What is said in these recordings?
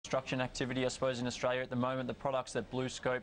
Construction activity, I suppose, in Australia at the moment. The products that Bluescope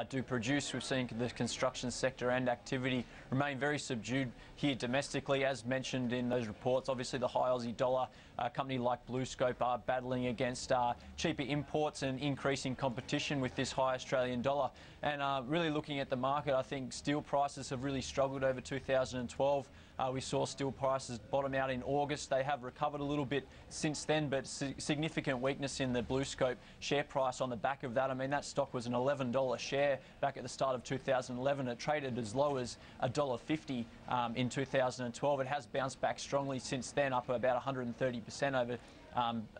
do produce, we've seen the construction sector and activity remain very subdued here domestically, as mentioned in those reports. Obviously, the high Aussie dollar, a company like Bluescope are battling against cheaper imports and increasing competition with this high Australian dollar. And really looking at the market, I think steel prices have really struggled over 2012. We saw steel prices bottom out in August. They have recovered a little bit since then, but significant weakness in the Bluescope share price on the back of that. I mean, that stock was an $11 share back at the start of 2011. It traded as low as $1.50 in 2012. It has bounced back strongly since then, up about 130%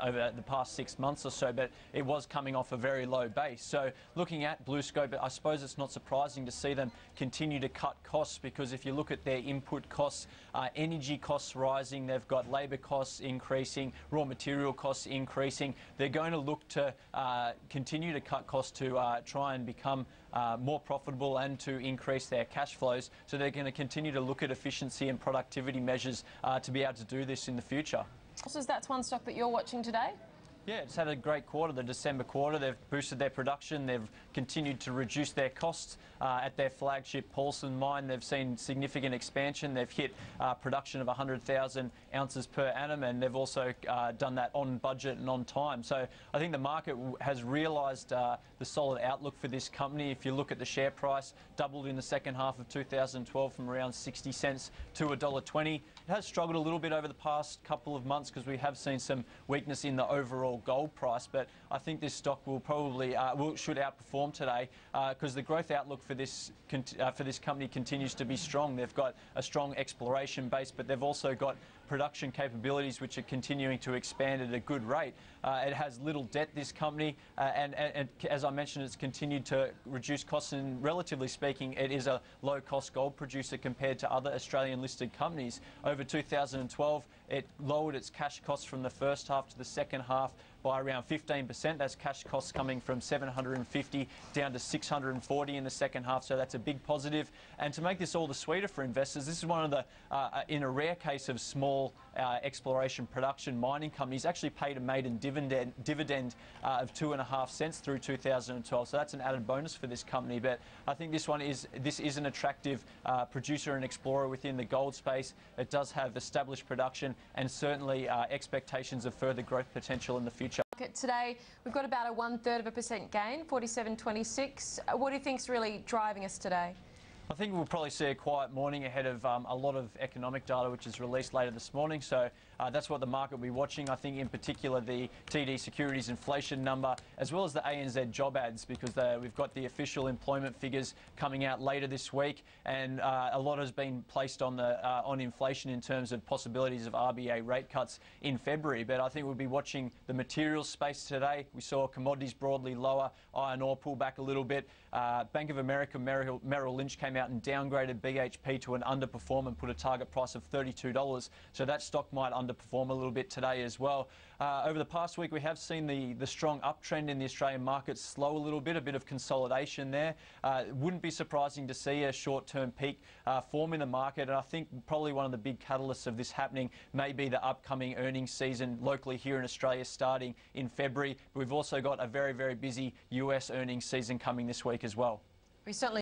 over the past 6 months or so, but it was coming off a very low base. So looking at Bluescope, I suppose it's not surprising to see them continue to cut costs, because if you look at their input costs, energy costs rising, they've got labour costs increasing, raw material costs increasing. They're going to look to continue to cut costs to try and become more profitable and to increase their cash flows. So they're going to continue to look at efficiency and productivity measures to be able to do this in the future. So that's one stock that you're watching today? Yeah, it's had a great quarter, the December quarter. They've boosted their production. They've continued to reduce their costs at their flagship Paulson mine. They've seen significant expansion. They've hit production of 100,000 ounces per annum, and they've also done that on budget and on time. So I think the market has realised the solid outlook for this company. If you look at the share price, doubled in the second half of 2012 from around 60 cents to $1.20. It has struggled a little bit over the past couple of months because we have seen some weakness in the overall gold price, but I think this stock will probably should outperform today because the growth outlook for this company continues to be strong. They've got a strong exploration base, but they've also got production capabilities which are continuing to expand at a good rate. It has little debt, this company, and as I mentioned, it's continued to reduce costs, and relatively speaking, it is a low-cost gold producer compared to other Australian listed companies. Over 2012, it lowered its cash costs from the first half to the second half by around 15%. That's cash costs coming from $750 down to $640 in the second half, so that's a big positive. And to make this all the sweeter for investors, this is one of the, in a rare case of small exploration production mining companies, actually paid a maiden dividend of 2.5 cents through 2012, so that's an added bonus for this company. But I think this is an attractive producer and explorer within the gold space. It does have established production and certainly expectations of further growth potential in the future. Today, we've got about a 1/3% gain, 47.26. What do you think's really driving us today? I think we'll probably see a quiet morning ahead of a lot of economic data which is released later this morning, so that's what the market will be watching. I think in particular the TD Securities inflation number, as well as the ANZ job ads, because we've got the official employment figures coming out later this week, and a lot has been placed on inflation in terms of possibilities of RBA rate cuts in February. But I think we'll be watching the materials space today. We saw commodities broadly lower, iron ore pull back a little bit. Bank of America Merrill Lynch came out and downgraded BHP to an underperform and put a target price of $32, so that stock might underperform a little bit today as well. Over the past week, we have seen the strong uptrend in the Australian market slow a little bit, a bit of consolidation there. It wouldn't be surprising to see a short-term peak form in the market, and I think probably one of the big catalysts of this happening may be the upcoming earnings season locally here in Australia starting in February. We've also got a very, very busy US earnings season coming this week as well. We certainly